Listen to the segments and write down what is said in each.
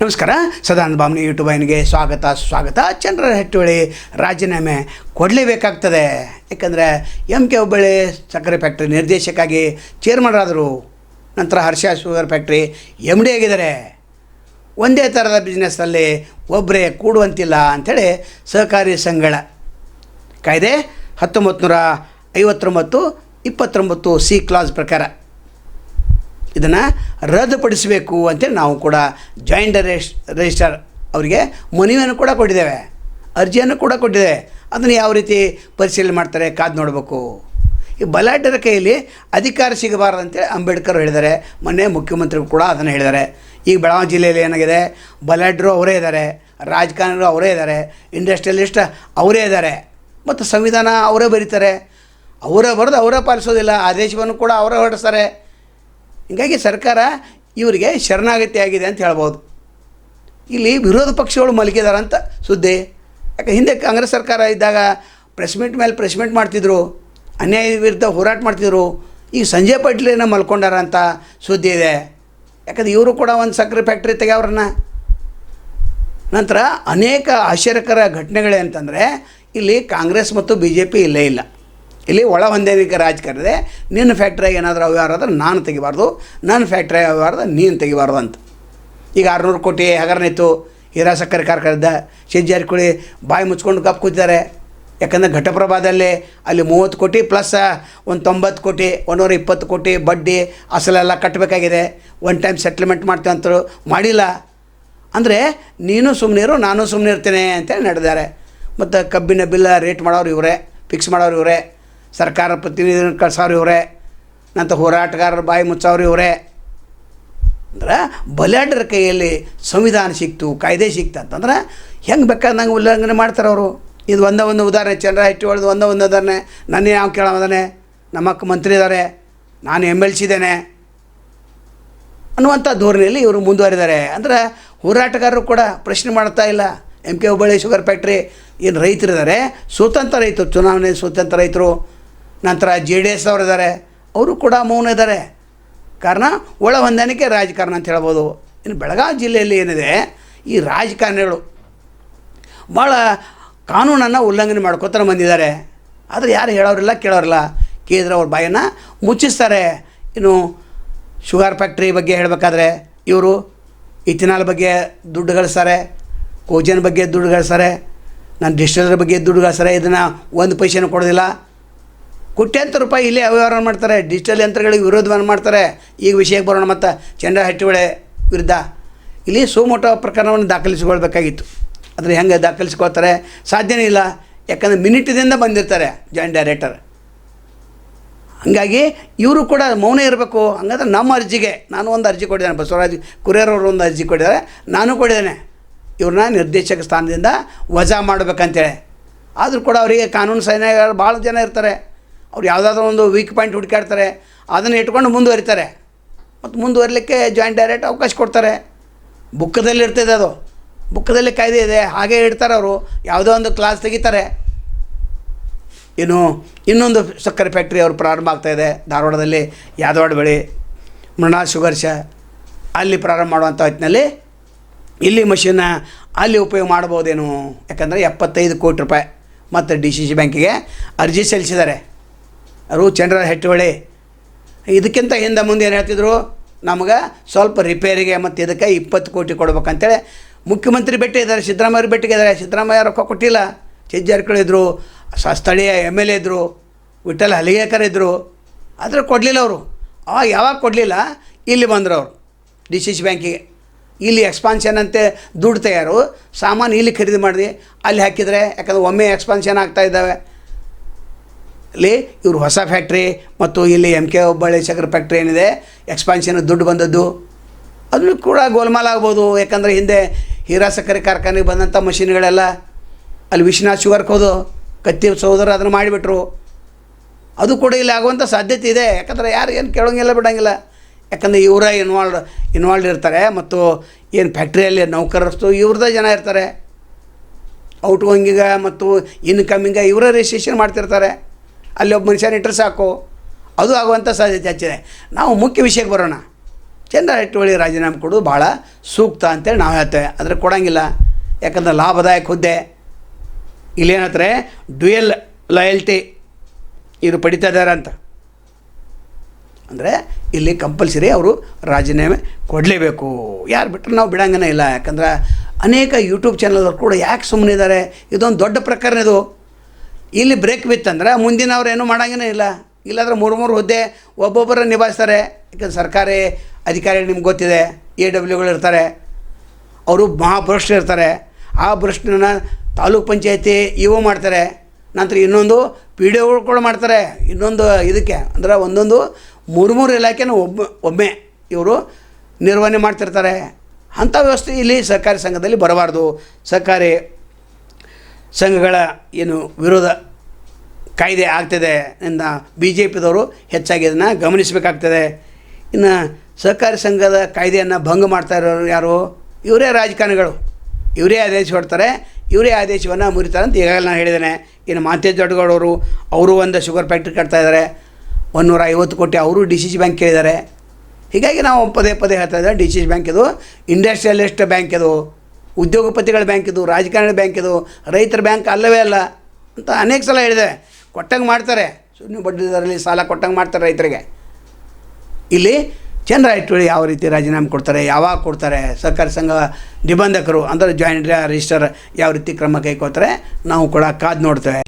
ನಮಸ್ಕಾರ. ಸದಾನಂದ ಬಾಮ್ನಿ ಯೂಟ್ಯೂಬ್ ವಾಹಿನಿಗೆ ಸ್ವಾಗತ. ಚಂದ್ರಹಟ್ಟಿಹೊಳಿ ರಾಜೀನಾಮೆ ಕೊಡಲೇಬೇಕಾಗ್ತದೆ. ಯಾಕಂದರೆ MK ಹುಬ್ಬಳ್ಳಿ ಸಕ್ಕರೆ ಫ್ಯಾಕ್ಟ್ರಿ ನಿರ್ದೇಶಕಾಗಿ ಚೇರ್ಮನ್ರಾದರು. ನಂತರ ಹರ್ಷ ಶುಗರ್ ಫ್ಯಾಕ್ಟ್ರಿ MD ಆಗಿದ್ದಾರೆ. ಒಂದೇ ಥರದ ಬಿಸ್ನೆಸ್ಸಲ್ಲಿ ಒಬ್ಬರೇ ಕೂಡುವಂತಿಲ್ಲ ಅಂಥೇಳಿ ಸಹಕಾರಿ ಸಂಘಗಳ ಕಾಯ್ದೆ 1959-29 C ಕ್ಲಾಸ್ ಪ್ರಕಾರ ಇದನ್ನು ರದ್ದುಪಡಿಸಬೇಕು ಅಂತೇಳಿ ನಾವು ಕೂಡ ಜಾಯಿಂಟ್ ರಿಜಿಸ್ಟ್ರಾರ್ ಅವರಿಗೆ ಮನವಿಯನ್ನು ಕೂಡ ಕೊಟ್ಟಿದ್ದೇವೆ, ಅರ್ಜಿಯನ್ನು ಕೂಡ ಕೊಟ್ಟಿದ್ದೇವೆ. ಅದನ್ನು ಯಾವ ರೀತಿ ಪರಿಶೀಲನೆ ಮಾಡ್ತಾರೆ ಕಾದು ನೋಡಬೇಕು. ಈ ಬಲಾಢ್ಯರ ಕೈಯಲ್ಲಿ ಅಧಿಕಾರ ಸಿಗಬಾರ್ದು ಅಂತೇಳಿ ಅಂಬೇಡ್ಕರ್ ಹೇಳಿದ್ದಾರೆ. ಮೊನ್ನೆ ಮುಖ್ಯಮಂತ್ರಿಗಳು ಕೂಡ ಅದನ್ನು ಹೇಳಿದ್ದಾರೆ. ಈಗ ಬೆಳಗಾವಿ ಜಿಲ್ಲೆಯಲ್ಲಿ ಏನಾಗಿದೆ, ಬಲಾಢ್ಯರು ಅವರೇ ಇದ್ದಾರೆ, ರಾಜಕಾರಣಿಗಳು ಅವರೇ ಇದ್ದಾರೆ, ಇಂಡಸ್ಟ್ರಿಯಲಿಸ್ಟ್ ಅವರೇ ಇದ್ದಾರೆ, ಮತ್ತು ಸಂವಿಧಾನ ಅವರೇ ಬರೀತಾರೆ. ಅವರೇ ಬರೆದು ಅವರೇ ಪಾಲಿಸೋದಿಲ್ಲ, ಆದೇಶವನ್ನು ಕೂಡ ಅವರೇ ಹೊರಡಿಸ್ತಾರೆ. ಹೀಗಾಗಿ ಸರ್ಕಾರ ಇವರಿಗೆ ಶರಣಾಗತಿ ಆಗಿದೆ ಅಂತ ಹೇಳ್ಬೋದು. ಇಲ್ಲಿ ವಿರೋಧ ಪಕ್ಷಗಳು ಮಲಗಿದ್ದಾರೆ ಅಂತ ಸುದ್ದಿ. ಯಾಕೆ ಹಿಂದೆ ಕಾಂಗ್ರೆಸ್ ಸರ್ಕಾರ ಇದ್ದಾಗ ಪ್ರೆಸ್ ಮೀಟ್ ಮಾಡ್ತಿದ್ರು, ಅನ್ಯಾಯ ವಿರುದ್ಧ ಹೋರಾಟ ಮಾಡ್ತಿದ್ರು. ಈಗ ಸಂಜಯ್ ಪಾಟೀಲನ್ನ ಮಲ್ಕೊಂಡಾರ ಅಂತ ಸುದ್ದಿ ಇದೆ. ಯಾಕಂದರೆ ಇವರು ಕೂಡ ಒಂದು ಸಕ್ಕರೆ ಫ್ಯಾಕ್ಟ್ರಿ ತೆಗೆಯವ್ರನ್ನ. ನಂತರ ಅನೇಕ ಆಶ್ಚರ್ಯಕರ ಘಟನೆಗಳೇ ಅಂತಂದರೆ ಇಲ್ಲಿ ಕಾಂಗ್ರೆಸ್ ಮತ್ತು BJP ಇಲ್ಲೇ ಇಲ್ಲ. ಇಲ್ಲಿ ಒಳ ಹೊಂದಾಣಿಕೆ ರಾಜಕಾರಣ. ನಿನ್ನ ಫ್ಯಾಕ್ಟ್ರಿಯಾಗ ಏನಾದರೂ ಅವ್ಯವಹಾರ ಆದ್ರೆ ನಾನು ತೆಗಿಬಾರ್ದು, ನನ್ನ ಫ್ಯಾಕ್ಟ್ರಿಯಾಗ ಅವ್ಯವಹಾರ ನೀನು ತೆಗಿಬಾರ್ದು ಅಂತ. ಈಗ 600 ಕೋಟಿ ಹಗರಣೆತ್ತು ಹೀರಾ ಸಕ್ಕರೆ ಕಾರ್ಖಾನೆದ. ಜಾರಕಿಹೊಳಿ ಬಾಯಿ ಮುಚ್ಕೊಂಡು ಕಪ್ ಕೂತಿದ್ದಾರೆ. ಯಾಕಂದರೆ ಘಟಪ್ರಭಾದಲ್ಲಿ ಅಲ್ಲಿ 30 ಕೋಟಿ ಪ್ಲಸ್ ಒಂದು 90 ಕೋಟಿ 120 ಕೋಟಿ ಬಡ್ಡಿ ಅಸಲೆಲ್ಲ ಕಟ್ಟಬೇಕಾಗಿದೆ. ಒನ್ ಟೈಮ್ ಸೆಟ್ಲ್ಮೆಂಟ್ ಮಾಡ್ತೀವಿ ಅಂತೇಳಿ ಮಾಡಿಲ್ಲ. ಅಂದರೆ ನೀನು ಸುಮ್ಮನಿರು, ನಾನು ಸುಮ್ಮನೆ ಇರ್ತೇನೆ ಅಂತೇಳಿ ನಡೆದಾರೆ. ಮತ್ತು ಕಬ್ಬಿನ ಬಿಲ್ಲ ರೇಟ್ ಮಾಡೋರು ಇವರೇ, ಫಿಕ್ಸ್ ಮಾಡೋರು ಇವರೇ, ಸರ್ಕಾರ ಪ್ರತಿನಿಧಿಗಳನ್ನು ಕಳ್ಸೋರು ಇವರೇ, ನಂತರ ಹೋರಾಟಗಾರರ ಬಾಯಿ ಮುಚ್ಚೋರು ಇವರೇ. ಅಂದ್ರೆ ಬಲಾಢ್ಯರ ಕೈಯಲ್ಲಿ ಸಂವಿಧಾನ ಸಿಕ್ತು, ಕಾಯ್ದೆ ಸಿಕ್ತು ಅಂತಂದ್ರೆ ಹೆಂಗೆ ಬೇಕಾದಂಗೆ ಉಲ್ಲಂಘನೆ ಮಾಡ್ತಾರೆ ಅವರು. ಇದು ಒಂದು ಉದಾಹರಣೆ, ಚಂದ್ರಹಟ್ಟಿಹೊಳಿದು ಒಂದು ಉದಾಹರಣೆ. ನನ್ನ ಯಾವ ಕೇಳೋದಾನೆ, ನಮ್ಮಕ್ಕ ಮಂತ್ರಿ ಇದ್ದಾರೆ, ನಾನು MLC ಇದ್ದೇನೆ ಅನ್ನುವಂಥ ಧೋರಣೆಯಲ್ಲಿ ಇವರು ಮುಂದುವರಿದ್ದಾರೆ. ಅಂದರೆ ಹೋರಾಟಗಾರರು ಕೂಡ ಪ್ರಶ್ನೆ ಮಾಡ್ತಾ ಇಲ್ಲ. MK ಹುಬ್ಬಳ್ಳಿ ಶುಗರ್ ಫ್ಯಾಕ್ಟ್ರಿ ಏನು ರೈತರಿದ್ದಾರೆ, ಸ್ವತಂತ್ರ ರೈತರು, ಚುನಾವಣೆ ಸ್ವತಂತ್ರ ರೈತರು. ನಂತರ JDS ಅವರಿದ್ದಾರೆ, ಅವರು ಕೂಡ ಮೌನ ಇದ್ದಾರೆ. ಕಾರಣ ಒಳ ಹೊಂದಾಣಿಕೆ ರಾಜಕಾರಣ ಅಂತ ಹೇಳ್ಬೋದು. ಇನ್ನು ಬೆಳಗಾವಿ ಜಿಲ್ಲೆಯಲ್ಲಿ ಏನಿದೆ, ಈ ರಾಜಕಾರಣಿಗಳು ಭಾಳ ಕಾನೂನನ್ನು ಉಲ್ಲಂಘನೆ ಮಾಡ್ಕೋತಾರೆ ಬಂದಿದ್ದಾರೆ. ಆದರೆ ಯಾರು ಹೇಳೋರಿಲ್ಲ ಕೇಳೋರಿಲ್ಲ. ಕೇಳಿದ್ರೆ ಅವ್ರ ಬಾಯನ್ನು ಮುಚ್ಚಿಸ್ತಾರೆ. ಇನ್ನು ಶುಗರ್ ಫ್ಯಾಕ್ಟ್ರಿ ಬಗ್ಗೆ ಹೇಳಬೇಕಾದ್ರೆ ಇವರು ಇಥಿನಾಲ್ ಬಗ್ಗೆ ದುಡ್ಡು ಗಳಿಸ್ತಾರೆ, ಕೋಜನ್ ಬಗ್ಗೆ ದುಡ್ಡು ಗಳಿಸ್ತಾರೆ, ನಾನು ಡಿಸ್ಟಿಲರ್ ಬಗ್ಗೆ ದುಡ್ಡು ಗಳಿಸ್ತಾರೆ. ಇದನ್ನು 1 ಪೈಸೆನೂ ಕೊಡೋದಿಲ್ಲ. ಕೋಟ್ಯಾಂತರ ರೂಪಾಯಿ ಇಲ್ಲೇ ಅವ್ಯವಹಾರ ಮಾಡ್ತಾರೆ. ಡಿಜಿಟಲ್ ಯಂತ್ರಗಳಿಗೆ ವಿರೋಧವನ್ನು ಮಾಡ್ತಾರೆ. ಈಗ ವಿಷಯಕ್ಕೆ ಬರೋಣ. ಮತ್ತು ಚಂದ್ರಹಟ್ಟಿಹೊಳಿ ವಿರುದ್ಧ ಇಲ್ಲಿ ಸುಮೋಟೋ ಪ್ರಕರಣವನ್ನು ದಾಖಲಿಸಿಕೊಳ್ಬೇಕಾಗಿತ್ತು. ಆದರೆ ಹೆಂಗೆ ದಾಖಲಿಸ್ಕೊಳ್ತಾರೆ? ಸಾಧ್ಯನೇ ಇಲ್ಲ. ಯಾಕಂದರೆ ಮಿನಿಟದಿಂದ ಬಂದಿರ್ತಾರೆ ಜಾಯಿಂಟ್ ಡೈರೆಕ್ಟರ್. ಹಾಗಾಗಿ ಇವರು ಕೂಡ ಮೌನ ಇರಬೇಕು. ಹಂಗಂದ್ರೆ ನಮ್ಮ ಅರ್ಜಿಗೆ ನಾನು ಒಂದು ಅರ್ಜಿ ಕೊಟ್ಟಿದ್ದೇನೆ, ಬಸವರಾಜ್ ಕುರಿಯರವರು ಒಂದು ಅರ್ಜಿ ಕೊಟ್ಟಿದ್ದಾರೆ, ನಾನು ಕೊಟ್ಟಿದ್ದೇನೆ. ಇವ್ರನ್ನ ನಿರ್ದೇಶಕ ಸ್ಥಾನದಿಂದ ವಜಾ ಮಾಡಬೇಕಂತೇಳಿ. ಆದರೂ ಕೂಡ ಅವರಿಗೆ ಕಾನೂನು ಸೈನ್ಯಗಳು ಭಾಳ ಜನ ಇರ್ತಾರೆ. ಅವ್ರು ಯಾವುದಾದ್ರೂ ಒಂದು ವೀಕ್ ಪಾಯಿಂಟ್ ಹುಡುಕಾಡ್ತಾರೆ, ಅದನ್ನು ಇಟ್ಕೊಂಡು ಮುಂದುವರಿತಾರೆ. ಮತ್ತು ಮುಂದುವರಲಿಕ್ಕೆ ಜಾಯಿಂಟ್ ಡೈರೆಕ್ಟ್ ಅವಕಾಶ ಕೊಡ್ತಾರೆ. ಬುಕ್ಕದಲ್ಲಿ ಇರ್ತದೆ, ಅದು ಬುಕ್ಕದಲ್ಲಿ ಕಾಯ್ದೆ ಇದೆ, ಹಾಗೇ ಇಡ್ತಾರೆ ಅವರು. ಯಾವುದೋ ಒಂದು ಕ್ಲಾಸ್ ತೆಗಿತಾರೆ. ಇನ್ನೊಂದು ಸಕ್ಕರೆ ಫ್ಯಾಕ್ಟ್ರಿ ಅವರು ಪ್ರಾರಂಭ ಆಗ್ತಾಯಿದೆ ಧಾರವಾಡದಲ್ಲಿ, ಯಾದವಾಡ ಬಳಿ ಮೃಣಾಲ್ ಶುಗರ್ಸ್. ಅಲ್ಲಿ ಪ್ರಾರಂಭ ಮಾಡುವಂಥ ಹೊತ್ತಿನಲ್ಲಿ ಇಲ್ಲಿ ಮಷೀನ್ನ ಅಲ್ಲಿ ಉಪಯೋಗ ಮಾಡ್ಬೋದೇನು. ಯಾಕಂದರೆ 75 ಕೋಟಿ ರೂಪಾಯಿ ಮತ್ತು DCC ಬ್ಯಾಂಕಿಗೆ ಅರ್ಜಿ ಸಲ್ಲಿಸಿದ್ದಾರೆ ಅವರು ಚಂದ್ರಹಟ್ಟಿಹೊಳಿ. ಇದಕ್ಕಿಂತ ಹಿಂದೆ ಮುಂದೆ ಏನು ಹೇಳ್ತಿದ್ರು, ನಮಗೆ ಸ್ವಲ್ಪ ರಿಪೇರಿಗೆ ಮತ್ತು ಇದಕ್ಕೆ 20 ಕೋಟಿ ಕೊಡ್ಬೇಕಂತೇಳಿ ಮುಖ್ಯಮಂತ್ರಿ ಭೇಟಿ ಇದ್ದಾರೆ, ಸಿದ್ದರಾಮಯ್ಯ ಭೇಟಿಗಿದ್ದಾರೆ. ಸಿದ್ದರಾಮಯ್ಯ ರೊಕ್ಕ ಕೊಟ್ಟಿಲ್ಲ. ಜಾರಕಿಹೊಳಿ ಇದ್ದರು, ಸ್ಥಳೀಯ MLA ಇದ್ದರು, ವಿಠ್ಠಲ್ ಹಲಿಗೇಕರ್ ಇದ್ದರು, ಆದರೆ ಕೊಡಲಿಲ್ಲ ಅವರು. ಯಾವಾಗ ಕೊಡಲಿಲ್ಲ, ಇಲ್ಲಿ ಬಂದರು ಅವರು DCC ಬ್ಯಾಂಕಿಗೆ. ಇಲ್ಲಿ ಎಕ್ಸ್ಪಾನ್ಷನ್ ಅಂತೆ ದುಡ್ಡು ತಯಾರು ಸಾಮಾನು ಇಲ್ಲಿ ಖರೀದಿ ಮಾಡಿ ಅಲ್ಲಿ ಹಾಕಿದರೆ, ಯಾಕಂದರೆ ಒಮ್ಮೆ ಎಕ್ಸ್ಪಾನ್ಷನ್ ಆಗ್ತಾ ಇದ್ದಾವೆ. ಇಲ್ಲಿ ಇವರು ಹೊಸ ಫ್ಯಾಕ್ಟ್ರಿ ಮತ್ತು ಇಲ್ಲಿ MK ಹುಬ್ಬಳ್ಳಿ ಸಕ್ಕರೆ ಫ್ಯಾಕ್ಟ್ರಿ ಏನಿದೆ ಎಕ್ಸ್ಪಾನ್ಷನ್ ದುಡ್ಡು ಬಂದದ್ದು, ಅದನ್ನು ಕೂಡ ಗೋಲ್ಮಾಲ್ ಆಗ್ಬೋದು. ಯಾಕಂದರೆ ಹಿಂದೆ ಹೀರಾ ಸಕ್ಕರೆ ಕಾರ್ಖಾನೆಗೆ ಬಂದಂಥ ಮಷಿನ್ಗಳೆಲ್ಲ ಅಲ್ಲಿ ವಿಶ್ವನಾಥ್ ಶುಗರ್ಗೆ ಹೋದು ಕತ್ತಿ ಸಹೋದರ ಅದನ್ನು ಮಾಡಿಬಿಟ್ರು. ಅದು ಕೂಡ ಇಲ್ಲಿ ಆಗುವಂಥ ಸಾಧ್ಯತೆ ಇದೆ. ಯಾಕಂದರೆ ಯಾರು ಏನು ಕೇಳೋಂಗಿಲ್ಲ ಬಿಡೋಂಗಿಲ್ಲ. ಯಾಕಂದರೆ ಇವರೇ ಇನ್ವಾಲ್ವ್ ಇರ್ತಾರೆ. ಮತ್ತು ಏನು ಫ್ಯಾಕ್ಟ್ರಿಯಲ್ಲಿ ನೌಕರರು ಇವ್ರದ್ದೇ ಜನ ಇರ್ತಾರೆ. ಔಟ್ ಗೋಯಿಂಗಿಗೆ ಮತ್ತು ಇನ್ಕಮಿಂಗ ಇವರೇ ರಿಜಿಸ್ಟ್ರೇಷನ್ ಮಾಡ್ತಿರ್ತಾರೆ. ಅಲ್ಲಿ ಒಬ್ಬ ಮನುಷ್ಯನ ಇಟ್ಟರೆ ಸಾಕು, ಅದು ಆಗುವಂಥ ಸಾಧ್ಯತೆ ಹೆಚ್ಚಿದೆ. ನಾವು ಮುಖ್ಯ ವಿಷಯಕ್ಕೆ ಬರೋಣ. ಚಂದ್ರಹಟ್ಟಿಹೊಳಿ ರಾಜೀನಾಮೆ ಕೊಡೋದು ಭಾಳ ಸೂಕ್ತ ಅಂತೇಳಿ ನಾವು ಹೇಳ್ತೇವೆ. ಆದರೆ ಕೊಡೋಂಗಿಲ್ಲ, ಯಾಕಂದ್ರೆ ಲಾಭದಾಯಕ ಹುದ್ದೆ. ಇಲ್ಲೇನಂತಾರೆ ಡ್ಯುಯಲ್ ಲಾಯಲ್ಟಿ ಇವರು ಪಡಿತಾ ಇದ್ದಾರೆ ಅಂತ. ಅಂದರೆ ಇಲ್ಲಿ ಕಂಪಲ್ಸರಿ ಅವರು ರಾಜೀನಾಮೆ ಕೊಡಲೇಬೇಕು. ಯಾರು ಬಿಟ್ಟರೆ ನಾವು ಬಿಡಂಗನೇ ಇಲ್ಲ. ಯಾಕಂದ್ರೆ ಅನೇಕ ಯೂಟ್ಯೂಬ್ ಚಾನಲ್ಗಳು ಕೂಡ ಯಾಕೆ ಸುಮ್ಮನೆ ಇದ್ದಾರೆ, ಇದೊಂದು ದೊಡ್ಡ ಪ್ರಕರಣ ಇದು. ಇಲ್ಲಿ ಬ್ರೇಕ್ ಬಿತ್ತಂದ್ರೆ ಮುಂದಿನ ಅವ್ರು ಏನೂ ಮಾಡೋಂಗೇ ಇಲ್ಲ. ಇಲ್ಲಾಂದ್ರೆ 3 ಹುದ್ದೆ ಒಬ್ಬೊಬ್ಬರು ನಿಭಾಯಿಸ್ತಾರೆ. ಯಾಕಂದ್ರೆ ಸರ್ಕಾರಿ ಅಧಿಕಾರಿ ನಿಮ್ಗೆ ಗೊತ್ತಿದೆ, AWಗಳು ಇರ್ತಾರೆ, ಅವರು ಮಹಾಭ್ರಷ್ಟರು ಇರ್ತಾರೆ. ಆ ಭ್ರಷ್ಟನ ತಾಲೂಕ್ ಪಂಚಾಯತಿ ಇಒ ಮಾಡ್ತಾರೆ, ನಂತರ ಇನ್ನೊಂದು PDO ಕೂಡ ಮಾಡ್ತಾರೆ. ಇನ್ನೊಂದು ಇದಕ್ಕೆ ಅಂದ್ರೆ ಒಂದೊಂದು 3 ಇಲಾಖೆನೂ ಒಮ್ಮೆ ಇವರು ನಿರ್ವಹಣೆ ಮಾಡ್ತಿರ್ತಾರೆ. ಅಂಥ ವ್ಯವಸ್ಥೆ ಇಲ್ಲಿ ಸಹಕಾರಿ ಸಂಘದಲ್ಲಿ ಬರಬಾರ್ದು. ಸಹಕಾರಿ ಸಂಘಗಳ ಏನು ವಿರೋಧ ಕಾಯ್ದೆ ಆಗ್ತದೆ ಇಂದ BJPದವರು ಹೆಚ್ಚಾಗಿ ಇದನ್ನು ಗಮನಿಸಬೇಕಾಗ್ತದೆ. ಇನ್ನು ಸಹಕಾರಿ ಸಂಘದ ಕಾಯ್ದೆಯನ್ನು ಭಂಗ ಮಾಡ್ತಾ ಇರೋರು ಯಾರು? ಇವರೇ ರಾಜಕಾರಣಿಗಳು. ಇವರೇ ಆದೇಶ ಹೊಡ್ತಾರೆ, ಇವರೇ ಆದೇಶವನ್ನು ಮುರಿತಾರೆ ಅಂತ ಈಗಾಗಲೇ ನಾನು ಹೇಳಿದ್ದೇನೆ. ಇನ್ನು ಮಾಂತೇಶ್ ದೊಡ್ಡಗೌಡವರು ಅವರು ಒಂದು ಶುಗರ್ ಫ್ಯಾಕ್ಟ್ರಿ ಕಟ್ತಾ ಇದ್ದಾರೆ, 150 ಕೋಟಿ ಅವರು DCC ಬ್ಯಾಂಕ್ ಕೇಳಿದ್ದಾರೆ. ಹೀಗಾಗಿ ನಾವು ಪದೇ ಹೇಳ್ತಾ ಇದ್ದಾರೆ, DCC ಬ್ಯಾಂಕ್ ಇದು ಇಂಡಸ್ಟ್ರಿಯಲಿಸ್ಟ್ ಬ್ಯಾಂಕ್, ಇದು ಉದ್ಯೋಗಪತಿಗಳ ಬ್ಯಾಂಕ್, ಇದು ರಾಜಕಾರಣಿ ಬ್ಯಾಂಕ್, ಇದು ರೈತರ ಬ್ಯಾಂಕ್ ಅಲ್ಲವೇ ಅಲ್ಲ ಅಂತ ಅನೇಕ ಸಲ ಹೇಳಿದ್ದೇವೆ. ಕೊಟ್ಟಂಗೆ ಮಾಡ್ತಾರೆ, ಶೂನ್ಯ ಬಡ್ಡಿ ದರದಲ್ಲಿ ಸಾಲ ಕೊಟ್ಟಂಗೆ ಮಾಡ್ತಾರೆ ರೈತರಿಗೆ. ಇಲ್ಲಿ ಚಂದ್ರಹಟ್ಟಿಹೊಳಿ ಯಾವ ರೀತಿ ರಾಜೀನಾಮೆ ಕೊಡ್ತಾರೆ, ಯಾವಾಗ ಕೊಡ್ತಾರೆ, ಸಹಕಾರಿ ಸಂಘ ನಿಬಂಧಕರು ಅಂದರೆ ಜಾಯಿಂಟ್ ರಿಜಿಸ್ಟರ್ ಯಾವ ರೀತಿ ಕ್ರಮ ಕೈಗೊಳ್ತಾರೆ ನಾವು ಕೂಡ ಕಾದು ನೋಡ್ತೇವೆ.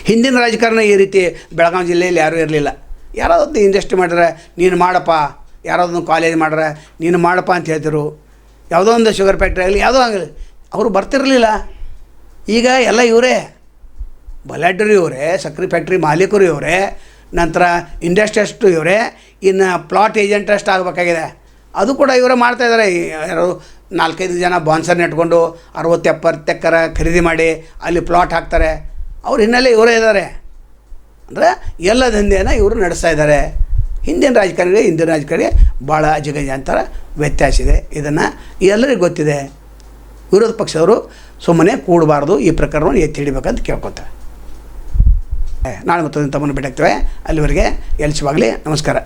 ಹಿಂದಿನ ರಾಜಕಾರಣ ಈ ರೀತಿ ಬೆಳಗಾವಿ ಜಿಲ್ಲೆಯಲ್ಲಿ ಯಾರೂ ಇರಲಿಲ್ಲ. ಯಾರಾவது ಇಂಡಸ್ಟ್ರಿ ಮಾಡ್ರೆ ನೀನು ಮಾಡಪ್ಪ, ಯಾರಾದೊಂದು ಕಾಲೇಜ್ ಮಾಡ್ರೆ ನೀನು ಮಾಡಪ್ಪ ಅಂತ ಹೇಳ್ತಿರು. ಯಾವುದೋ ಒಂದು ಶುಗರ್ ಫ್ಯಾಕ್ಟ್ರಿ ಆಗಲಿ ಯಾವುದೋ ಆಗಲಿ ಅವರು ಬರ್ತಿರಲಿಲ್ಲ. ಈಗ ಎಲ್ಲ ಇವರೇ, ಬಲಾಢ್ಯರು ಇವರೇ, ಸಕ್ಕರೆ ಫ್ಯಾಕ್ಟ್ರಿ ಮಾಲೀಕರು ಇವರೇ, ನಂತರ ಇಂಡಸ್ಟ್ರಿಯಷ್ಟು ಇವರೇ, ಇನ್ನು ಪ್ಲಾಟ್ ಏಜೆಂಟ್ ಅಷ್ಟು ಆಗಬೇಕಾಗಿದೆ, ಅದು ಕೂಡ ಇವರೇ ಮಾಡ್ತಾಯಿದ್ದಾರೆ. ಯಾರು 4-5 ಜನ ಬಾನ್ಸರ್ ನೆಟ್ಕೊಂಡು 60-70 ಎಕರೆ ಖರೀದಿ ಮಾಡಿ ಅಲ್ಲಿ ಪ್ಲಾಟ್ ಹಾಕ್ತಾರೆ. ಅವ್ರ ಹಿನ್ನೆಲೆ ಇವರೇ ಇದ್ದಾರೆ. ಅಂದರೆ ಎಲ್ಲ ದಂಧೆಯನ್ನು ಇವರು ನಡೆಸ್ತಾ ಇದ್ದಾರೆ. ಹಿಂದಿನ ರಾಜಕಾರಣಿಗೆ ಭಾಳ ಅಜಗಜಾಂತರ ವ್ಯತ್ಯಾಸ ಇದೆ. ಇದನ್ನು ಎಲ್ಲರಿಗೂ ಗೊತ್ತಿದೆ. ವಿರೋಧ ಪಕ್ಷದವರು ಸುಮ್ಮನೆ ಕೂಡಬಾರ್ದು, ಈ ಪ್ರಕರಣವನ್ನು ಎತ್ತಿ ಹಿಡಿಬೇಕಂತ ಕೇಳ್ಕೊತಾರೆ. ನಾಳೆ ಮತ್ತೊಂದು ತಮ್ಮನ್ನು ಭೇಟಿಯಾಗ್ತೇವೆ. ಅಲ್ಲಿವರೆಗೆ ಎಲ್ಸಿವಾಗಲಿ. ನಮಸ್ಕಾರ.